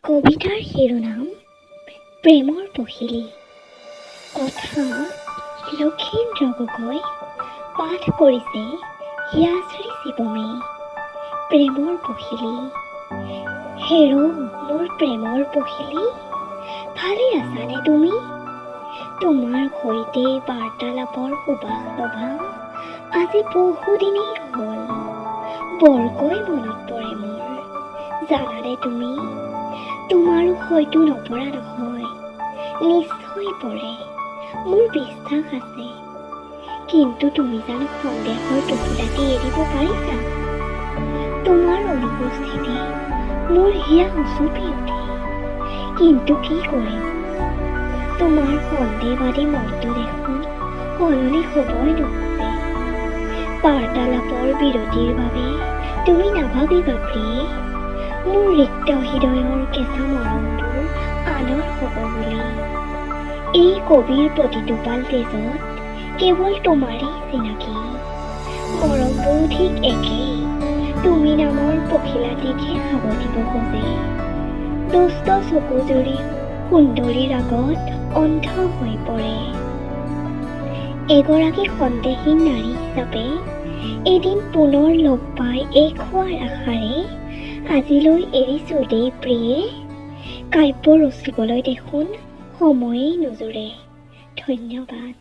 কবিতাৰ শিৰোনাম প্ৰেমৰ পখিলী। কথা লক্ষীন্দ্ৰ গগৈ, পাঠ কৰিছে হিয়াশ্ৰী শিৱমে। প্ৰেমৰ পখিলী। হেৰ' মোৰ প্ৰেমৰ পখিলী, ভালে আছানে তুমি? তোমাৰ সৈতে বাৰ্তালাপৰ সুবাস লভা আজি বহুদিনেই হ'ল। বৰকৈ মনত পৰে মোৰ, জানানে তুমি? তোমাৰো হয়তো নপৰা নহয়, নিশ্চয় পৰে, মোৰ বিশ্বাস আছে। কিন্তু তুমি জানো সন্দেহৰ টুকুৰাটি এৰিব পাৰিছা? তোমাৰ অনুপস্থিতি মোৰ হিয়া উচপি উঠে, কিন্তু কি কৰিম? তোমাৰ সন্দেহবাদী মনটো দেখোন সলনি হ'বই নোখোজে। বাৰ্তালাপৰ বিৰতিৰ বাবে তুমি নাভাবিবা প্ৰিয়ে, মোৰ ৰিক্ত হৃদয়ৰ কেঁচা মৰমবোৰ আনৰ হ'ব বুলি। এই কবিৰ প্ৰতিটোপাল তেজত কেৱল তোমাৰেই চিনাকি, মৰমবোৰো ঠিক একেই। তুমি নামৰ পখিলাটিকহে সাৱটিব খোজে। দুষ্ট চকুজুৰিও সুন্দৰীৰ আগত অন্ধ হৈ পৰে। এগৰাকী সন্দেহহীন নাৰী হিচাপে এদিন পুনৰ লগ পাই এক হোৱাৰ আশাৰে আজিলৈ এৰিছো দেই প্ৰিয়ে। কাব্য ৰচিবলৈ দেখোন সময়েই নোজোৰে। ধন্যবাদ।